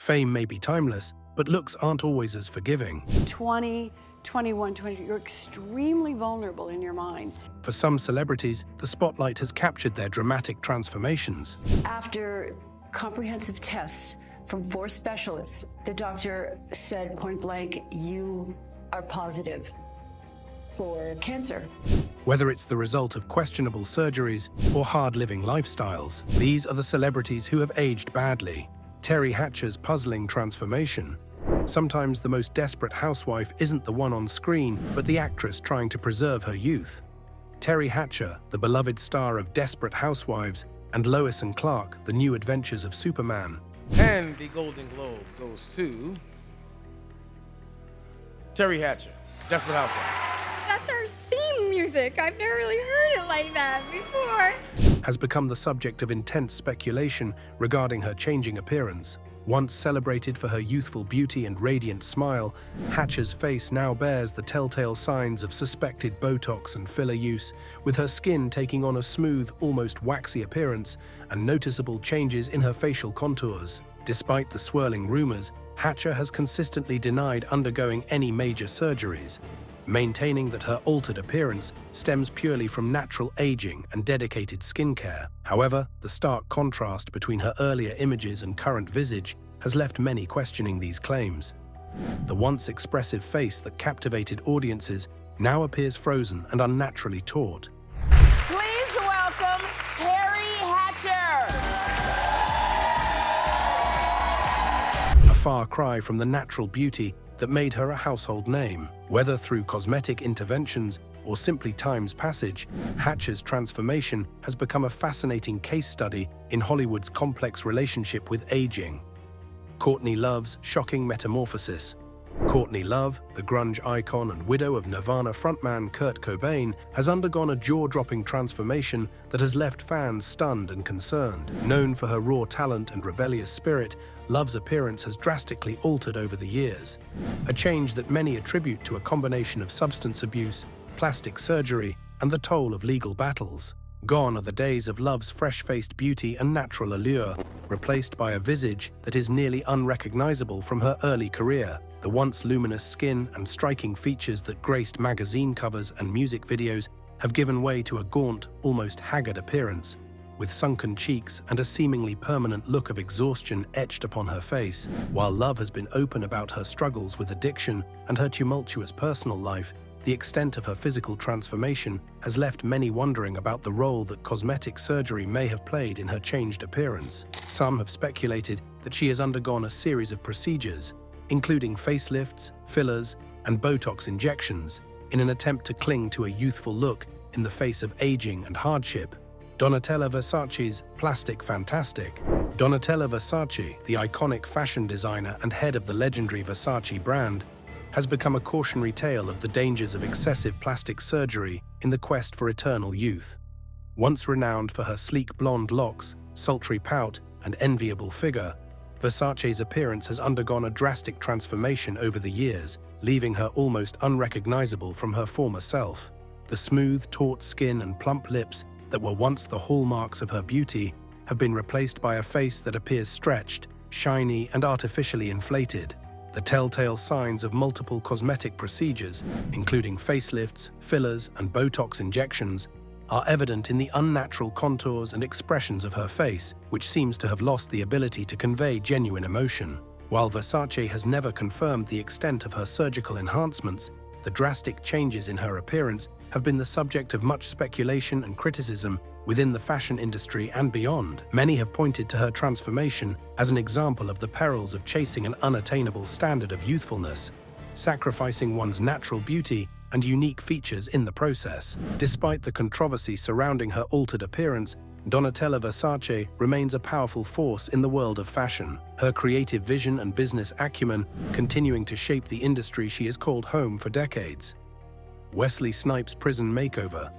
Fame may be timeless, but looks aren't always as forgiving. 20, 21, 22, you're extremely vulnerable in your mind. For some celebrities, the spotlight has captured their dramatic transformations. After comprehensive tests from 4 specialists, the doctor said point blank, you are positive for cancer. Whether it's the result of questionable surgeries or hard-living lifestyles, these are the celebrities who have aged badly. Terry Hatcher's puzzling transformation. Sometimes the most desperate housewife isn't the one on screen, but the actress trying to preserve her youth. Terry Hatcher, the beloved star of Desperate Housewives, and Lois and Clark, The New Adventures of Superman. And the Golden Globe goes to Terry Hatcher, Desperate Housewives. That's our theme music. I've never really heard it like that before. Has become the subject of intense speculation regarding her changing appearance. Once celebrated for her youthful beauty and radiant smile, Hatcher's face now bears the telltale signs of suspected Botox and filler use, with her skin taking on a smooth, almost waxy appearance and noticeable changes in her facial contours. Despite the swirling rumors, Hatcher has consistently denied undergoing any major surgeries, maintaining that her altered appearance stems purely from natural aging and dedicated skincare. However, the stark contrast between her earlier images and current visage has left many questioning these claims. The once expressive face that captivated audiences now appears frozen and unnaturally taut. Please welcome Terry Hatcher. A far cry from the natural beauty that made her a household name. Whether through cosmetic interventions or simply time's passage, Hatcher's transformation has become a fascinating case study in Hollywood's complex relationship with aging. Courtney Love's shocking metamorphosis. Courtney Love, the grunge icon and widow of Nirvana frontman Kurt Cobain, has undergone a jaw-dropping transformation that has left fans stunned and concerned. Known for her raw talent and rebellious spirit, Love's appearance has drastically altered over the years, a change that many attribute to a combination of substance abuse, plastic surgery, and the toll of legal battles. Gone are the days of Love's fresh-faced beauty and natural allure, replaced by a visage that is nearly unrecognizable from her early career. The once luminous skin and striking features that graced magazine covers and music videos have given way to a gaunt, almost haggard appearance, with sunken cheeks and a seemingly permanent look of exhaustion etched upon her face. While Love has been open about her struggles with addiction and her tumultuous personal life, the extent of her physical transformation has left many wondering about the role that cosmetic surgery may have played in her changed appearance. Some have speculated that she has undergone a series of procedures, including facelifts, fillers, and Botox injections, in an attempt to cling to a youthful look in the face of aging and hardship. Donatella Versace's Plastic Fantastic. Donatella Versace, the iconic fashion designer and head of the legendary Versace brand, has become a cautionary tale of the dangers of excessive plastic surgery in the quest for eternal youth. Once renowned for her sleek blonde locks, sultry pout, and enviable figure, Versace's appearance has undergone a drastic transformation over the years, leaving her almost unrecognizable from her former self. The smooth, taut skin and plump lips that were once the hallmarks of her beauty have been replaced by a face that appears stretched, shiny, and artificially inflated. The telltale signs of multiple cosmetic procedures, including facelifts, fillers, and Botox injections, are evident in the unnatural contours and expressions of her face, which seems to have lost the ability to convey genuine emotion. While Versace has never confirmed the extent of her surgical enhancements, the drastic changes in her appearance have been the subject of much speculation and criticism within the fashion industry and beyond. Many have pointed to her transformation as an example of the perils of chasing an unattainable standard of youthfulness, sacrificing one's natural beauty and unique features in the process. Despite the controversy surrounding her altered appearance, Donatella Versace remains a powerful force in the world of fashion, her creative vision and business acumen continuing to shape the industry she has called home for decades. Wesley Snipes' prison makeover.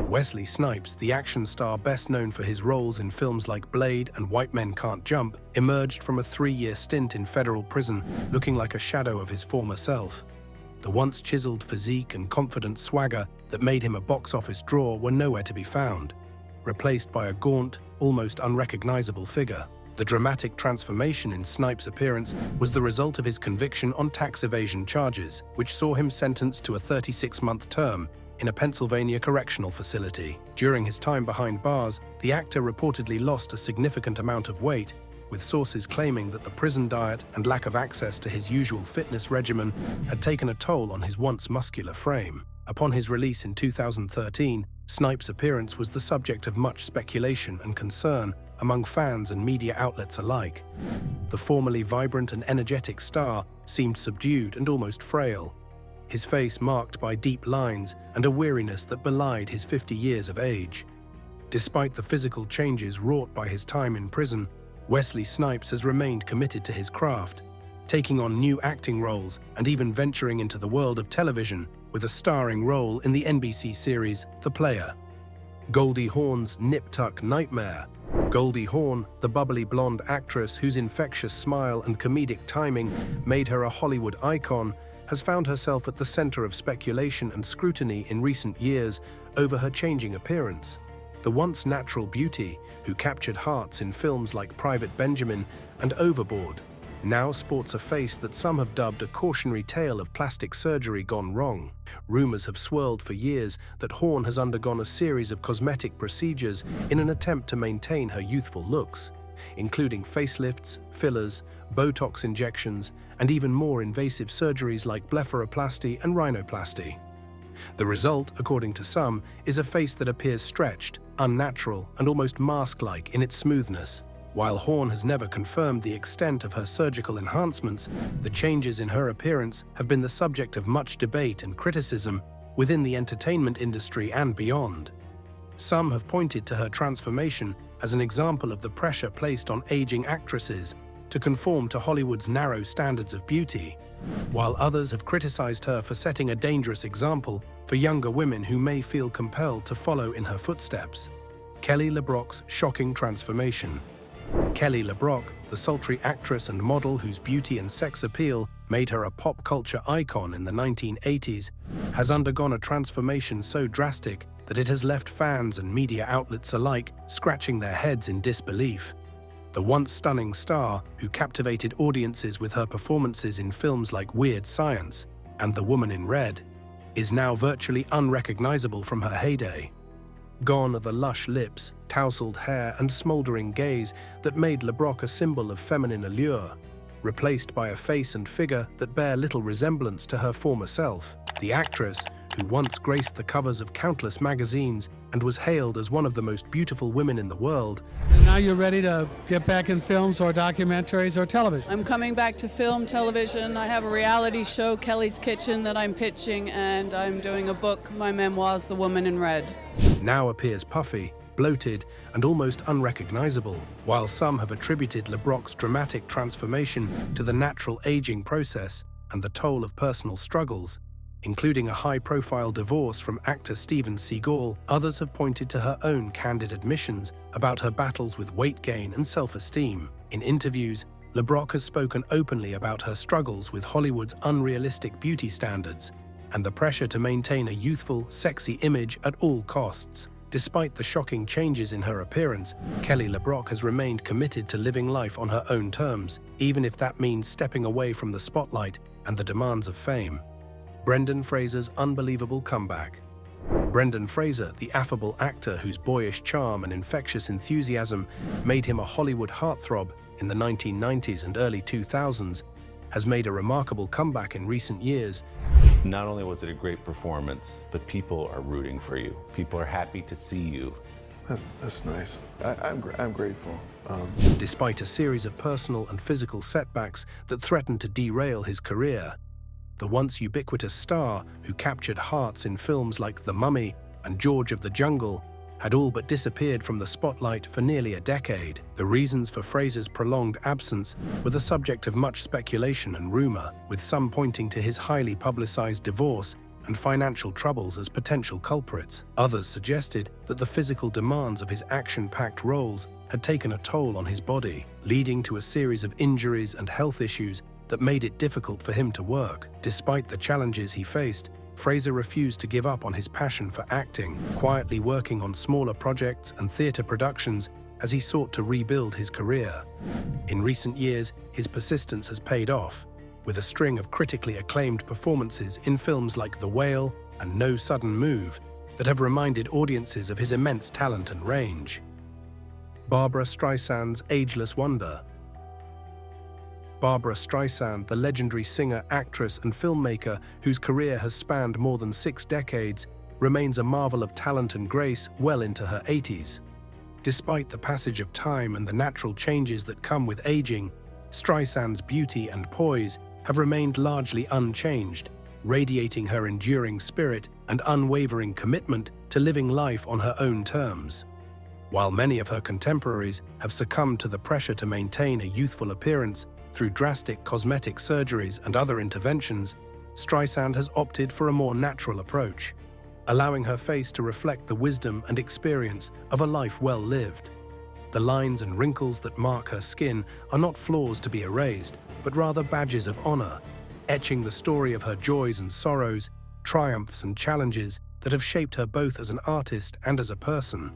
Wesley Snipes, the action star best known for his roles in films like Blade and White Men Can't Jump, emerged from a 3-year stint in federal prison looking like a shadow of his former self. The once chiseled physique and confident swagger that made him a box office draw were nowhere to be found, replaced by a gaunt, almost unrecognizable figure. The The dramatic transformation in Snipes' appearance was the result of his conviction on tax evasion charges, which saw him sentenced to a 36-month term in a Pennsylvania correctional facility. During his time behind bars, the actor reportedly lost a significant amount of weight, with sources claiming that the prison diet and lack of access to his usual fitness regimen had taken a toll on his once muscular frame. Upon his release in 2013, Snipes' appearance was the subject of much speculation and concern among fans and media outlets alike. The formerly vibrant and energetic star seemed subdued and almost frail, his face marked by deep lines and a weariness that belied his 50 years of age. Despite the physical changes wrought by his time in prison, Wesley Snipes has remained committed to his craft, taking on new acting roles and even venturing into the world of television with a starring role in the NBC series The Player. Goldie Hawn's nip-tuck nightmare. Goldie Hawn, the bubbly blonde actress whose infectious smile and comedic timing made her a Hollywood icon, has found herself at the center of speculation and scrutiny in recent years over her changing appearance. The once natural beauty, who captured hearts in films like Private Benjamin and Overboard, now sports a face that some have dubbed a cautionary tale of plastic surgery gone wrong. Rumors have swirled for years that Hawn has undergone a series of cosmetic procedures in an attempt to maintain her youthful looks, including facelifts, fillers, Botox injections, and even more invasive surgeries like blepharoplasty and rhinoplasty. The result, according to some, is a face that appears stretched, unnatural, and almost mask-like in its smoothness. While Hawn has never confirmed the extent of her surgical enhancements, the changes in her appearance have been the subject of much debate and criticism within the entertainment industry and beyond. Some have pointed to her transformation as an example of the pressure placed on aging actresses to conform to Hollywood's narrow standards of beauty, while others have criticized her for setting a dangerous example for younger women who may feel compelled to follow in her footsteps. Kelly LeBrock's shocking transformation. Kelly LeBrock, the sultry actress and model whose beauty and sex appeal made her a pop culture icon in the 1980s, has undergone a transformation so drastic that it has left fans and media outlets alike scratching their heads in disbelief. The once stunning star, who captivated audiences with her performances in films like Weird Science and The Woman in Red, is now virtually unrecognizable from her heyday. Gone are the lush lips, tousled hair, and smoldering gaze that made LeBrock a symbol of feminine allure, replaced by a face and figure that bear little resemblance to her former self. The actress, who once graced the covers of countless magazines and was hailed as one of the most beautiful women in the world. And now you're ready to get back in films or documentaries or television. I'm coming back to film, television. I have a reality show, Kelly's Kitchen, that I'm pitching, and I'm doing a book, my memoirs, The Woman in Red. Now appears puffy, bloated, and almost unrecognizable, while some have attributed LeBrock's dramatic transformation to the natural aging process and the toll of personal struggles, including a high-profile divorce from actor Steven Seagal. Others have pointed to her own candid admissions about her battles with weight gain and self-esteem. In interviews, LeBrock has spoken openly about her struggles with Hollywood's unrealistic beauty standards and the pressure to maintain a youthful, sexy image at all costs. Despite the shocking changes in her appearance, Kelly LeBrock has remained committed to living life on her own terms, even if that means stepping away from the spotlight and the demands of fame. Brendan Fraser's unbelievable comeback. Brendan Fraser, the affable actor whose boyish charm and infectious enthusiasm made him a Hollywood heartthrob in the 1990s and early 2000s, has made a remarkable comeback in recent years. Not only was it a great performance, but people are rooting for you. People are happy to see you. That's nice. I'm grateful. Despite a series of personal and physical setbacks that threatened to derail his career, the once ubiquitous star, who captured hearts in films like The Mummy and George of the Jungle, had all but disappeared from the spotlight for nearly a decade. The reasons for Fraser's prolonged absence were the subject of much speculation and rumor, with some pointing to his highly publicized divorce and financial troubles as potential culprits. Others suggested that the physical demands of his action-packed roles had taken a toll on his body, leading to a series of injuries and health issues that made it difficult for him to work. Despite the challenges he faced, Fraser refused to give up on his passion for acting, quietly working on smaller projects and theater productions as he sought to rebuild his career. In recent years, his persistence has paid off, with a string of critically acclaimed performances in films like The Whale and No Sudden Move that have reminded audiences of his immense talent and range. Barbra Streisand's ageless wonder. Barbra Streisand, the legendary singer, actress, and filmmaker whose career has spanned more than 6 decades, remains a marvel of talent and grace well into her 80s. Despite the passage of time and the natural changes that come with aging, Streisand's beauty and poise have remained largely unchanged, radiating her enduring spirit and unwavering commitment to living life on her own terms. While many of her contemporaries have succumbed to the pressure to maintain a youthful appearance through drastic cosmetic surgeries and other interventions, Streisand has opted for a more natural approach, allowing her face to reflect the wisdom and experience of a life well lived. The lines and wrinkles that mark her skin are not flaws to be erased, but rather badges of honor, etching the story of her joys and sorrows, triumphs and challenges that have shaped her both as an artist and as a person.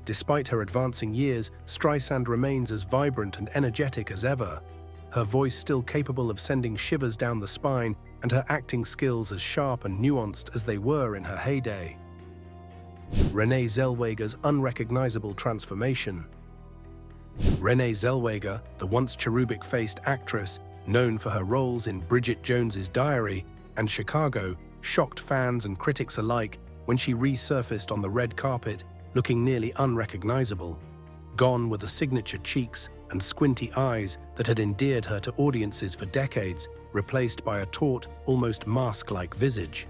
Despite her advancing years, Streisand remains as vibrant and energetic as ever, her voice still capable of sending shivers down the spine and her acting skills as sharp and nuanced as they were in her heyday. Renee Zellweger's unrecognizable transformation. Renee Zellweger, the once cherubic-faced actress, known for her roles in Bridget Jones's Diary and Chicago, shocked fans and critics alike when she resurfaced on the red carpet, looking nearly unrecognizable. Gone were the signature cheeks and squinty eyes that had endeared her to audiences for decades, replaced by a taut, almost mask-like visage.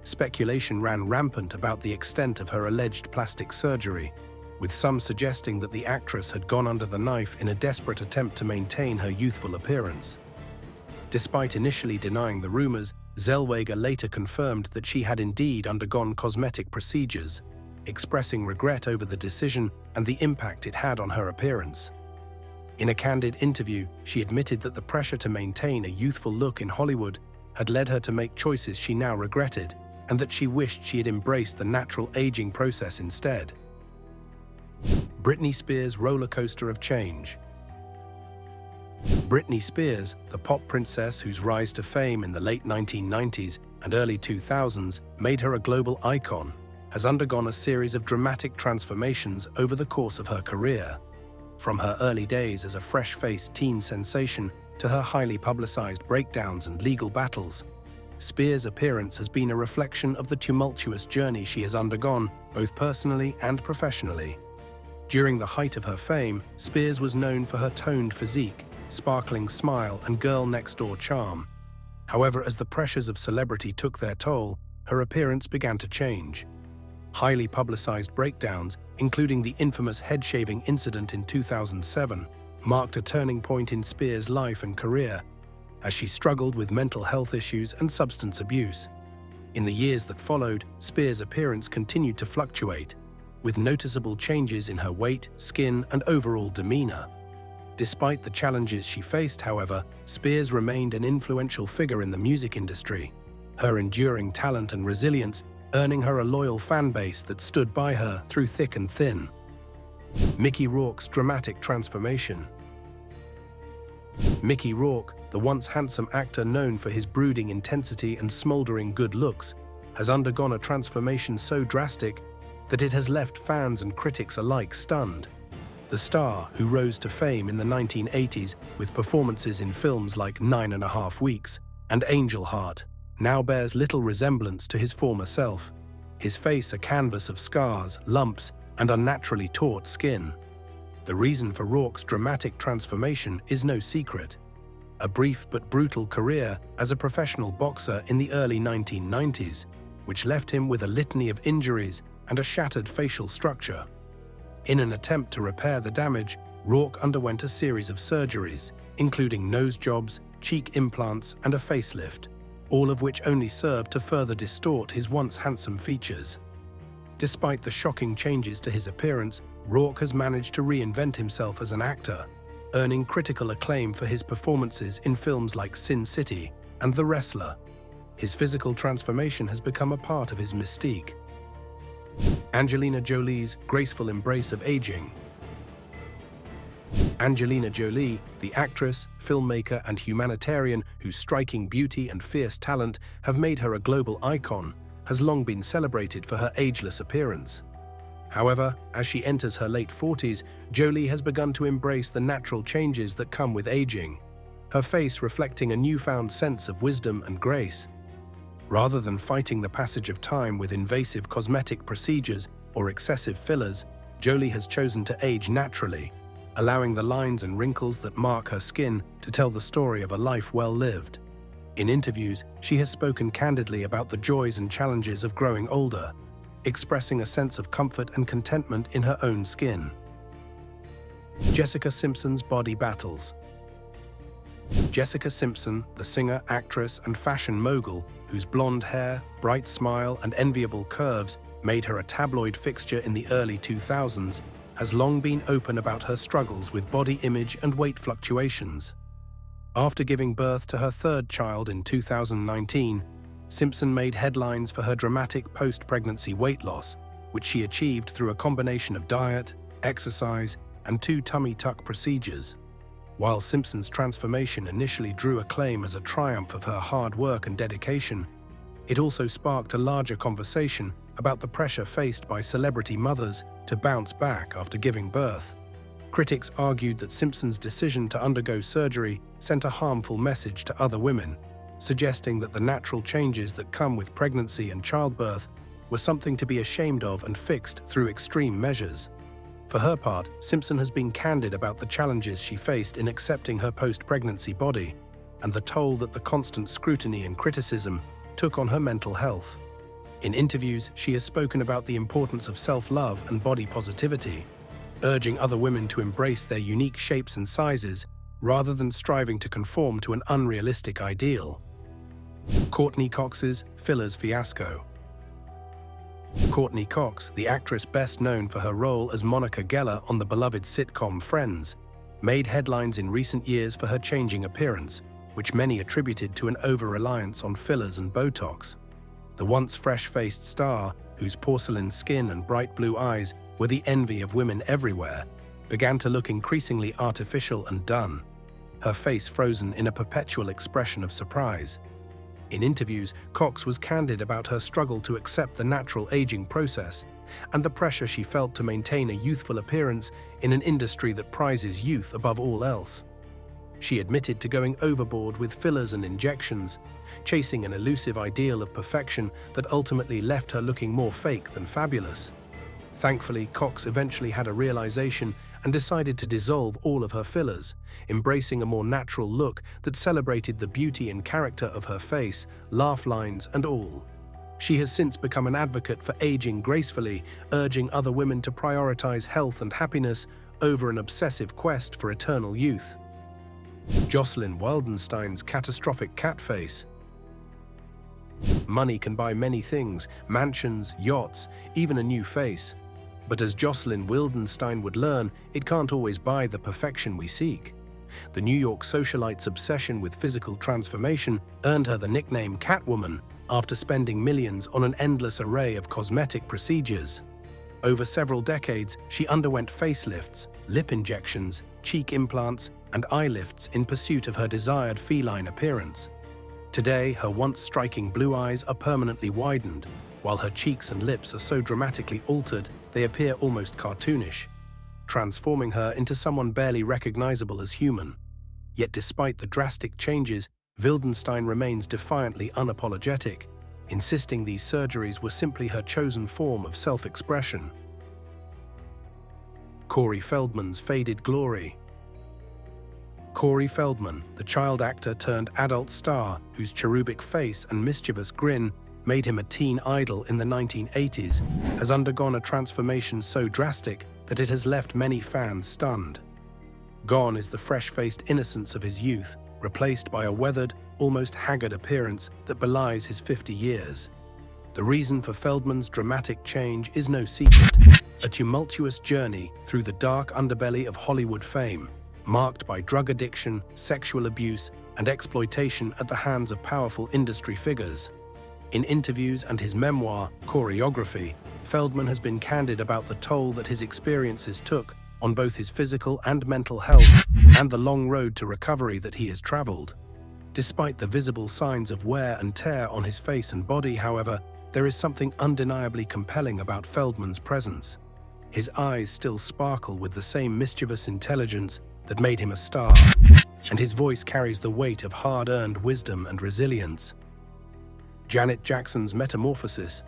Speculation ran rampant about the extent of her alleged plastic surgery, with some suggesting that the actress had gone under the knife in a desperate attempt to maintain her youthful appearance. Despite initially denying the rumors, Zellweger later confirmed that she had indeed undergone cosmetic procedures, expressing regret over the decision and the impact it had on her appearance. In a candid interview, she admitted that the pressure to maintain a youthful look in Hollywood had led her to make choices she now regretted, and that she wished she had embraced the natural aging process instead. Britney Spears' roller coaster of change. Britney Spears, the pop princess whose rise to fame in the late 1990s and early 2000s made her a global icon, has undergone a series of dramatic transformations over the course of her career. From her early days as a fresh-faced teen sensation to her highly publicized breakdowns and legal battles, Spears' appearance has been a reflection of the tumultuous journey she has undergone, both personally and professionally. During the height of her fame, Spears was known for her toned physique, sparkling smile, and girl-next-door charm. However, as the pressures of celebrity took their toll, her appearance began to change. Highly publicized breakdowns, including the infamous head-shaving incident in 2007, marked a turning point in Spears' life and career, as she struggled with mental health issues and substance abuse. In the years that followed, Spears' appearance continued to fluctuate, with noticeable changes in her weight, skin, and overall demeanor. Despite the challenges she faced, however, Spears remained an influential figure in the music industry, her enduring talent and resilience earning her a loyal fan base that stood by her through thick and thin. Mickey Rourke's dramatic transformation. Mickey Rourke, the once handsome actor known for his brooding intensity and smoldering good looks, has undergone a transformation so drastic that it has left fans and critics alike stunned. The star, who rose to fame in the 1980s with performances in films like 9½ Weeks and Angel Heart, now bears little resemblance to his former self, his face a canvas of scars, lumps, and unnaturally taut skin. The reason for Rourke's dramatic transformation is no secret. A brief but brutal career as a professional boxer in the early 1990s, which left him with a litany of injuries and a shattered facial structure. In an attempt to repair the damage, Rourke underwent a series of surgeries, including nose jobs, cheek implants, and a facelift, all of which only served to further distort his once handsome features. Despite the shocking changes to his appearance, Rourke has managed to reinvent himself as an actor, earning critical acclaim for his performances in films like Sin City and The Wrestler. His physical transformation has become a part of his mystique. Angelina Jolie's graceful embrace of aging. Angelina Jolie, the actress, filmmaker, and humanitarian whose striking beauty and fierce talent have made her a global icon, has long been celebrated for her ageless appearance. However, as she enters her late 40s, Jolie has begun to embrace the natural changes that come with aging, her face reflecting a newfound sense of wisdom and grace. Rather than fighting the passage of time with invasive cosmetic procedures or excessive fillers, Jolie has chosen to age naturally, allowing the lines and wrinkles that mark her skin to tell the story of a life well lived. In interviews, she has spoken candidly about the joys and challenges of growing older, expressing a sense of comfort and contentment in her own skin. Jessica Simpson's body battles. Jessica Simpson, the singer, actress, and fashion mogul, whose blonde hair, bright smile, and enviable curves made her a tabloid fixture in the early 2000s, has long been open about her struggles with body image and weight fluctuations. After giving birth to her third child in 2019, Simpson made headlines for her dramatic post-pregnancy weight loss, which she achieved through a combination of diet, exercise, and 2 tummy tuck procedures. While Simpson's transformation initially drew acclaim as a triumph of her hard work and dedication, it also sparked a larger conversation about the pressure faced by celebrity mothers to bounce back after giving birth. Critics argued that Simpson's decision to undergo surgery sent a harmful message to other women, suggesting that the natural changes that come with pregnancy and childbirth were something to be ashamed of and fixed through extreme measures. For her part, Simpson has been candid about the challenges she faced in accepting her post-pregnancy body and the toll that the constant scrutiny and criticism took on her mental health. In interviews, she has spoken about the importance of self-love and body positivity, urging other women to embrace their unique shapes and sizes rather than striving to conform to an unrealistic ideal. Courtney Cox's fillers fiasco. Courtney Cox, the actress best known for her role as Monica Geller on the beloved sitcom Friends, made headlines in recent years for her changing appearance, which many attributed to an over-reliance on fillers and Botox. The once fresh-faced star, whose porcelain skin and bright blue eyes were the envy of women everywhere, began to look increasingly artificial and done, her face frozen in a perpetual expression of surprise. In interviews, Cox was candid about her struggle to accept the natural aging process and the pressure she felt to maintain a youthful appearance in an industry that prizes youth above all else. She admitted to going overboard with fillers and injections, chasing an elusive ideal of perfection that ultimately left her looking more fake than fabulous. Thankfully, Cox eventually had a realization and decided to dissolve all of her fillers, embracing a more natural look that celebrated the beauty and character of her face, laugh lines and all. She has since become an advocate for aging gracefully, urging other women to prioritize health and happiness over an obsessive quest for eternal youth. Joselyn Wen Stein's catastrophic cat face. Money can buy many things, mansions, yachts, even a new face. But as Joselyn Wen Stein would learn, it can't always buy the perfection we seek. The New York socialite's obsession with physical transformation earned her the nickname Catwoman after spending millions on an endless array of cosmetic procedures. Over several decades, she underwent facelifts, lip injections, cheek implants, and eye lifts in pursuit of her desired feline appearance. Today, her once striking blue eyes are permanently widened, while her cheeks and lips are so dramatically altered they appear almost cartoonish, transforming her into someone barely recognizable as human. Yet despite the drastic changes, Wildenstein remains defiantly unapologetic, insisting these surgeries were simply her chosen form of self-expression. Corey Feldman's faded glory. Corey Feldman, the child actor turned adult star whose cherubic face and mischievous grin made him a teen idol in the 1980s, has undergone a transformation so drastic that it has left many fans stunned. Gone is the fresh-faced innocence of his youth, replaced by a weathered, almost haggard appearance that belies his 50 years. The reason for Feldman's dramatic change is no secret: a tumultuous journey through the dark underbelly of Hollywood fame, marked by drug addiction, sexual abuse, and exploitation at the hands of powerful industry figures. In interviews and his memoir, Choreography, Feldman has been candid about the toll that his experiences took on both his physical and mental health and the long road to recovery that he has traveled. Despite the visible signs of wear and tear on his face and body, however, there is something undeniably compelling about Feldman's presence. His eyes still sparkle with the same mischievous intelligence that made him a star, and his voice carries the weight of hard-earned wisdom and resilience. Janet Jackson's metamorphosis.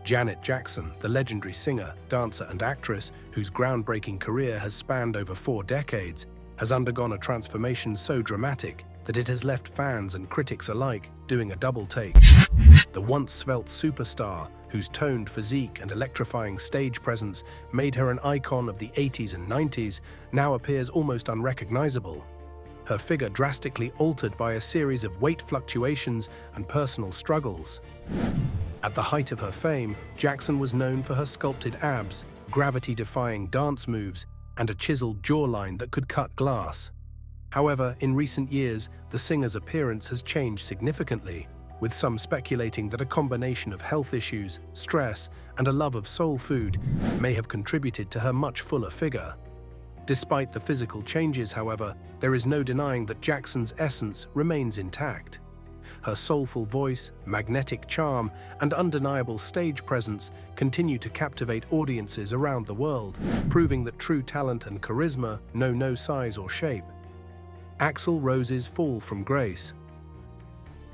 Janet Jackson, the legendary singer, dancer, and actress whose groundbreaking career has spanned over 4 decades, has undergone a transformation so dramatic that it has left fans and critics alike doing a double take. The once svelte superstar, whose toned physique and electrifying stage presence made her an icon of the 80s and 90s, now appears almost unrecognizable. Her figure drastically altered by a series of weight fluctuations and personal struggles. At the height of her fame, Jackson was known for her sculpted abs, gravity-defying dance moves, and a chiseled jawline that could cut glass. However, in recent years, the singer's appearance has changed significantly, with some speculating that a combination of health issues, stress, and a love of soul food may have contributed to her much fuller figure. Despite the physical changes, however, there is no denying that Jackson's essence remains intact. Her soulful voice, magnetic charm, and undeniable stage presence continue to captivate audiences around the world, proving that true talent and charisma know no size or shape. Axel Rose's fall from grace.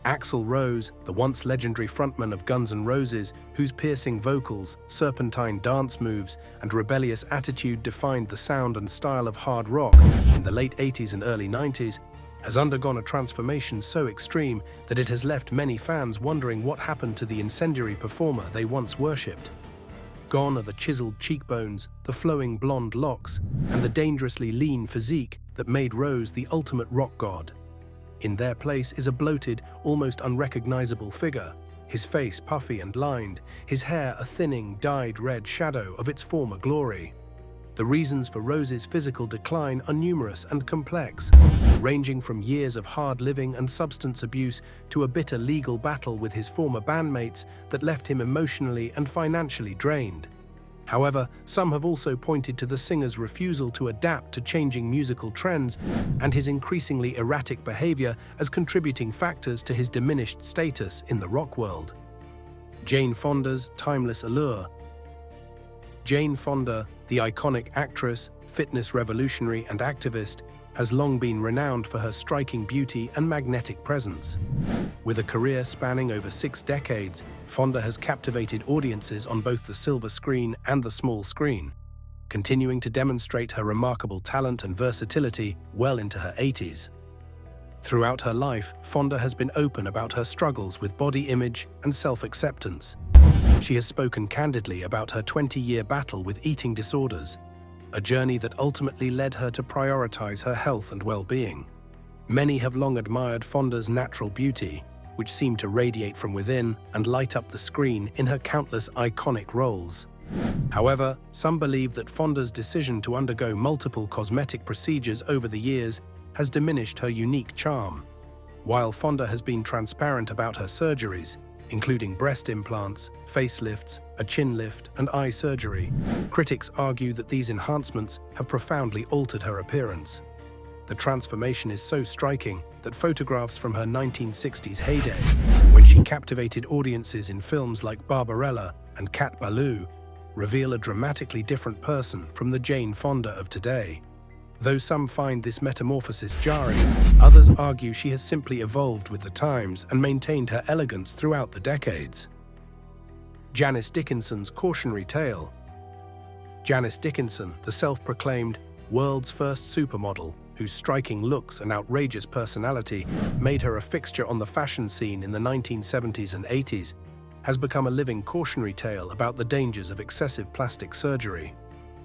Axel Rose, the once legendary frontman of Guns N' Roses, whose piercing vocals, serpentine dance moves, and rebellious attitude defined the sound and style of hard rock in the late 80s and early 90s, has undergone a transformation so extreme that it has left many fans wondering what happened to the incendiary performer they once worshipped. Gone are the chiseled cheekbones, the flowing blonde locks, and the dangerously lean physique that made Rose the ultimate rock god. In their place is a bloated, almost unrecognizable figure, his face puffy and lined, his hair a thinning, dyed red shadow of its former glory. The reasons for Rose's physical decline are numerous and complex, ranging from years of hard living and substance abuse to a bitter legal battle with his former bandmates that left him emotionally and financially drained. However, some have also pointed to the singer's refusal to adapt to changing musical trends and his increasingly erratic behavior as contributing factors to his diminished status in the rock world. Jane Fonda's timeless allure. Jane Fonda, the iconic actress, fitness revolutionary, and activist, has long been renowned for her striking beauty and magnetic presence. With a career spanning over 6 decades, Fonda has captivated audiences on both the silver screen and the small screen, continuing to demonstrate her remarkable talent and versatility well into her 80s. Throughout her life, Fonda has been open about her struggles with body image and self-acceptance. She has spoken candidly about her 20-year battle with eating disorders, a journey that ultimately led her to prioritize her health and well-being. Many have long admired Fonda's natural beauty, which seemed to radiate from within and light up the screen in her countless iconic roles. However, some believe that Fonda's decision to undergo multiple cosmetic procedures over the years has diminished her unique charm. While Fonda has been transparent about her surgeries, including breast implants, facelifts, a chin lift, and eye surgery, critics argue that these enhancements have profoundly altered her appearance. The transformation is so striking that photographs from her 1960s heyday, when she captivated audiences in films like Barbarella and Cat Ballou, reveal a dramatically different person from the Jane Fonda of today. Though some find this metamorphosis jarring, others argue she has simply evolved with the times and maintained her elegance throughout the decades. Janice Dickinson's cautionary tale. Janice Dickinson, the self-proclaimed world's first supermodel, whose striking looks and outrageous personality made her a fixture on the fashion scene in the 1970s and 80s, has become a living cautionary tale about the dangers of excessive plastic surgery.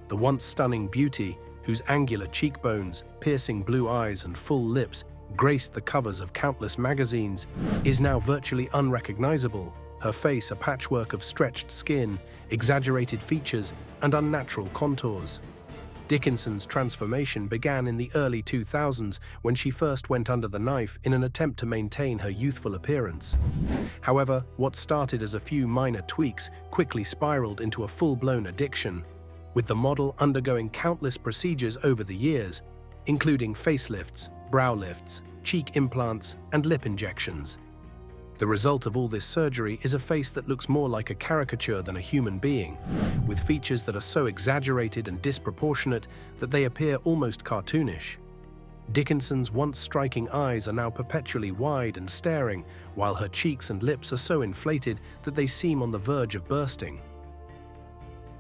The once stunning beauty, whose angular cheekbones, piercing blue eyes, and full lips graced the covers of countless magazines, is now virtually unrecognizable, her face a patchwork of stretched skin, exaggerated features, and unnatural contours. Dickinson's transformation began in the early 2000s when she first went under the knife in an attempt to maintain her youthful appearance. However, what started as a few minor tweaks quickly spiraled into a full-blown addiction. with the model undergoing countless procedures over the years, including facelifts, brow lifts, cheek implants, and lip injections. The result of all this surgery is a face that looks more like a caricature than a human being, with features that are so exaggerated and disproportionate that they appear almost cartoonish. Dickinson's once striking eyes are now perpetually wide and staring, while her cheeks and lips are so inflated that they seem on the verge of bursting.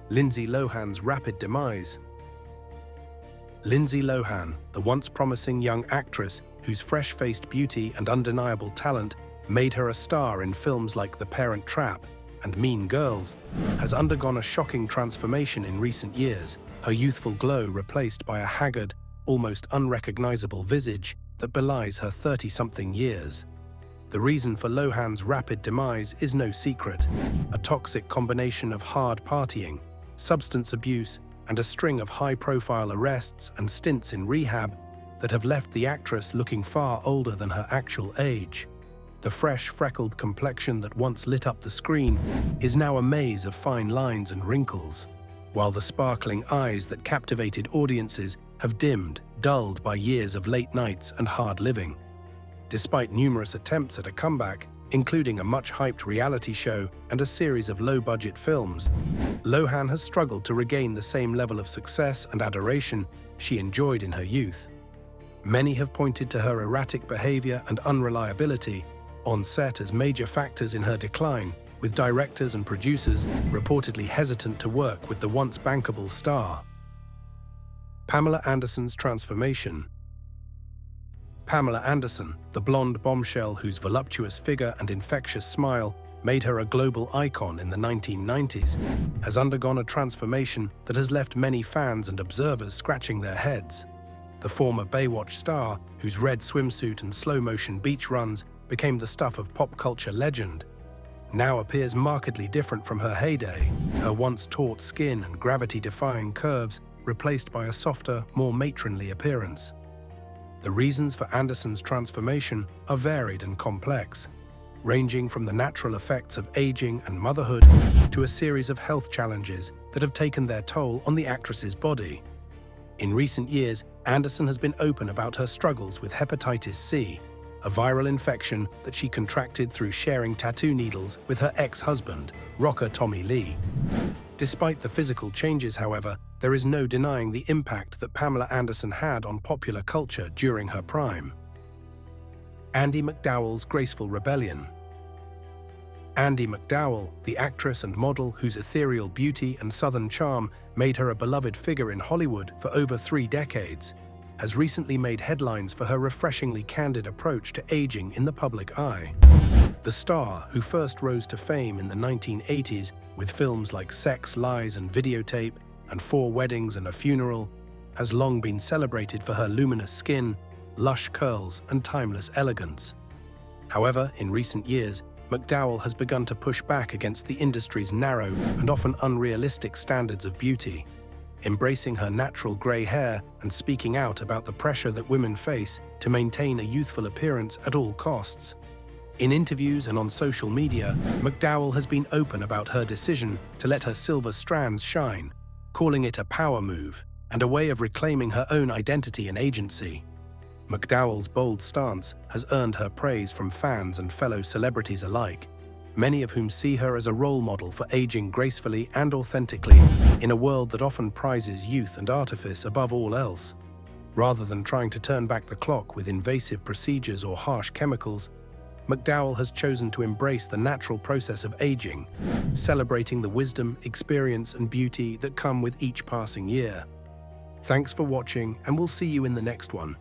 Lindsay Lohan's rapid demise. Lindsay Lohan, the once promising young actress whose fresh-faced beauty and undeniable talent made her a star in films like The Parent Trap and Mean Girls, has undergone a shocking transformation in recent years, her youthful glow replaced by a haggard, almost unrecognizable visage that belies her 30-something years. The reason for Lohan's rapid demise is no secret: a toxic combination of hard partying, substance abuse, and a string of high-profile arrests and stints in rehab that have left the actress looking far older than her actual age. The fresh, freckled complexion that once lit up the screen is now a maze of fine lines and wrinkles, while the sparkling eyes that captivated audiences have dimmed, dulled by years of late nights and hard living. Despite numerous attempts at a comeback, including a much-hyped reality show and a series of low-budget films, Lohan has struggled to regain the same level of success and adoration she enjoyed in her youth. Many have pointed to her erratic behavior and unreliability on set as major factors in her decline, with directors and producers reportedly hesitant to work with the once bankable star. Pamela Anderson's transformation. Pamela Anderson, the blonde bombshell whose voluptuous figure and infectious smile made her a global icon in the 1990s, has undergone a transformation that has left many fans and observers scratching their heads. The former Baywatch star, whose red swimsuit and slow-motion beach runs became the stuff of pop culture legend, now appears markedly different from her heyday, her once taut skin and gravity-defying curves replaced by a softer, more matronly appearance. The reasons for Anderson's transformation are varied and complex, ranging from the natural effects of aging and motherhood to a series of health challenges that have taken their toll on the actress's body. In recent years, Anderson has been open about her struggles with hepatitis C, a viral infection that she contracted through sharing tattoo needles with her ex-husband, rocker Tommy Lee. Despite the physical changes, however, there is no denying the impact that Pamela Anderson had on popular culture during her prime. Andie MacDowell's graceful rebellion. Andie MacDowell, the actress and model whose ethereal beauty and southern charm made her a beloved figure in Hollywood for over 3 decades, has recently made headlines for her refreshingly candid approach to aging in the public eye. The star, who first rose to fame in the 1980s with films like Sex, Lies and Videotape and 4 Weddings and a Funeral, has long been celebrated for her luminous skin, lush curls and timeless elegance. However, in recent years, MacDowell has begun to push back against the industry's narrow and often unrealistic standards of beauty, embracing her natural grey hair and speaking out about the pressure that women face to maintain a youthful appearance at all costs. In interviews and on social media, MacDowell has been open about her decision to let her silver strands shine, calling it a power move and a way of reclaiming her own identity and agency. MacDowell's bold stance has earned her praise from fans and fellow celebrities alike, many of whom see her as a role model for aging gracefully and authentically in a world that often prizes youth and artifice above all else. Rather than trying to turn back the clock with invasive procedures or harsh chemicals, MacDowell has chosen to embrace the natural process of aging, celebrating the wisdom, experience, and beauty that come with each passing year. Thanks for watching, and we'll see you in the next one.